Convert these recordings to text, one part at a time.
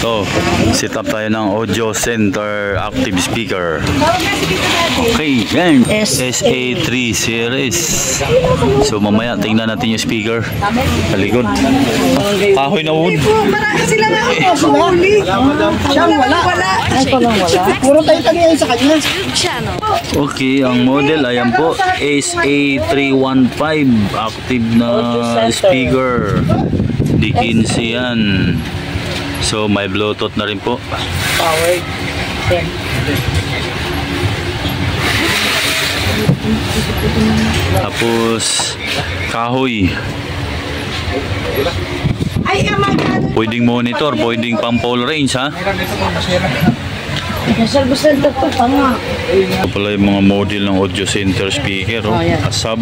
So, set up tayo ng audio center active speaker. Okay, yan. SA3 series. So, mamaya tingnan natin yung speaker. Sa likod. Kahoy na wood. Marami sila na ako. Huli. Siyang wala. Ay, palang wala. Puro tayo kanina sa kanya. Okay, ang model, ayan po. SA315. Active na speaker. D15 yan. So, may Bluetooth na rin po. Power 10. Tapos, kahoy. Pwedeng monitor, pwedeng pang full range, ha? Nasal-busal ito pa nga. Ito pala yung mga model ng audio center speaker, oh. Asab.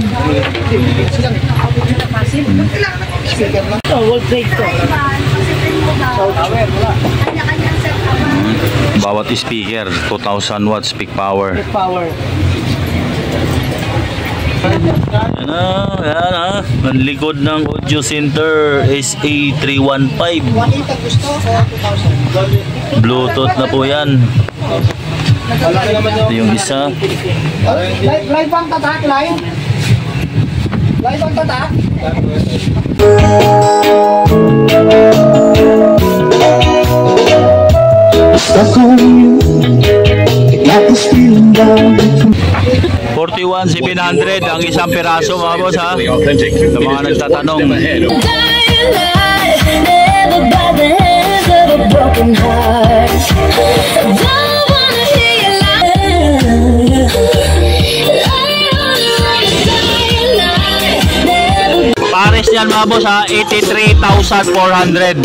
Ito, wall plate ko. Bawat speaker, 2,000 watts peak power. Peak power. Yan na. Ang likod ng audio center SA315. Bluetooth na po yan. Ito yung isa. Live bang tatak? Live? Live bang tatak? Stuck on you, got this feeling down between 41,700 ang isang piraso, mga boss, ha? Sa mga nagtatanong. Pares niyan, mga boss, ha? 83,400.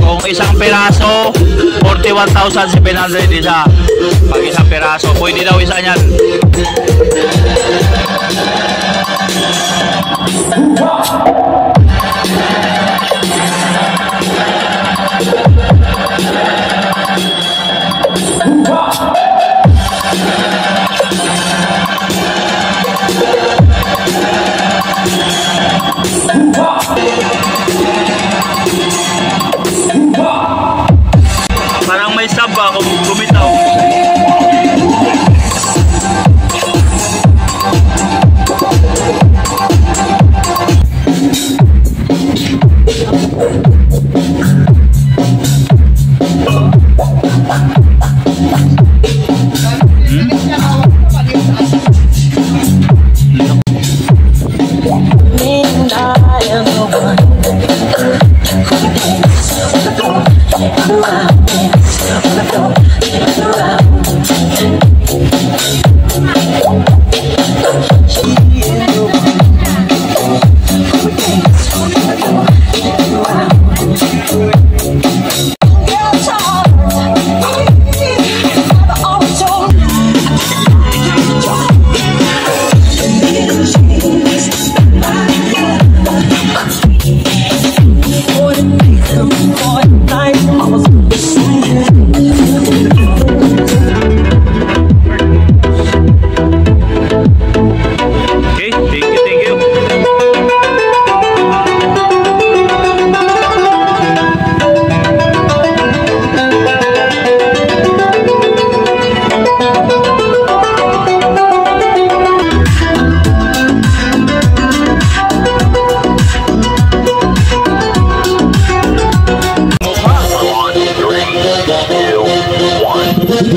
Kung isang piraso, 41,700 isa. Pag isang piraso, pwede daw isa niyan. Parang may sub ba kung bumitaw.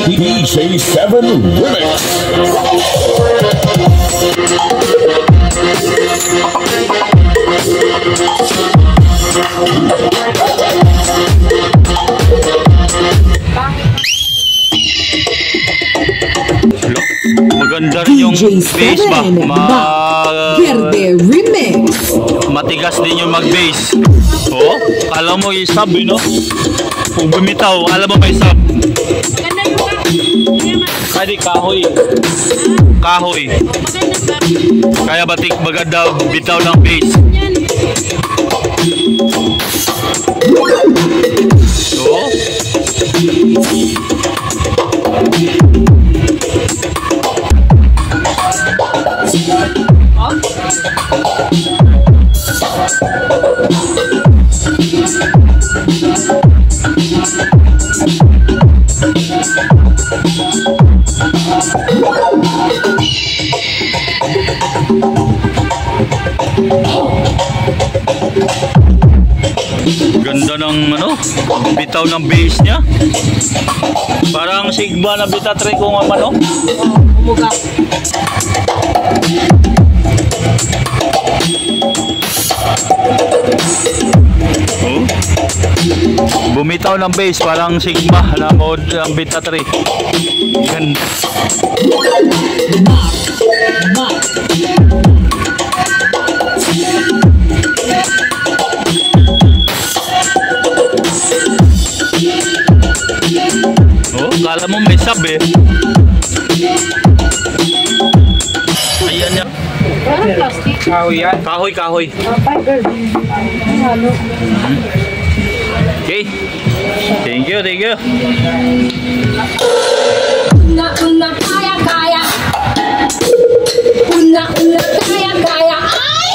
DJ7 Remix. Maganda rin yung bass ba? Verde Remix. Matigas din yung mag-bass. Oh, alam mo yung sub, no? Kung bumitaw, alam mo may sub. Kadi kahoy. Kahoy. Kaya batik maganda bitaw ng bass. So, Ganda ng ano, bitaw ng bass niya. Parang Sigma na Beta 3 kung ano. Umuga. Oh. Bumitaw ng bass, parang Sigma na mode ang Beta 3. Ganda. Oh, kala mo may sub eh. Ayan yan. Kahoy, kahoy. Okay. Thank you, thank you. Una kaya kaya. Una kaya kaya. Ay!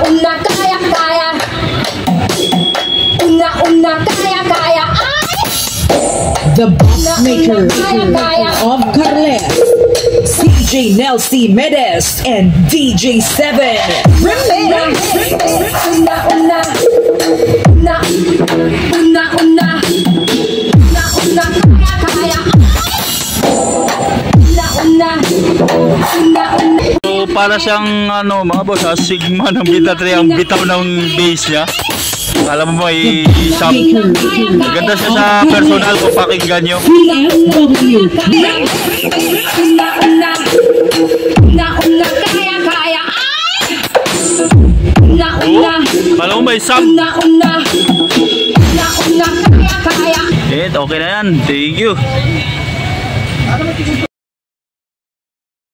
Una kaya kaya. Una kaya kaya. Ay! The box maker of Carles, CJ Nelsie Medes and DJ7 Remix. So para siyang ano mga boss, Sigma ng Beta 3 ang bitaw ng bass niya. Alam mo may sub. Ganda siya sa personal kung pakinggan nyo. Oh, alam mo may sub. Okay na yan. Thank you.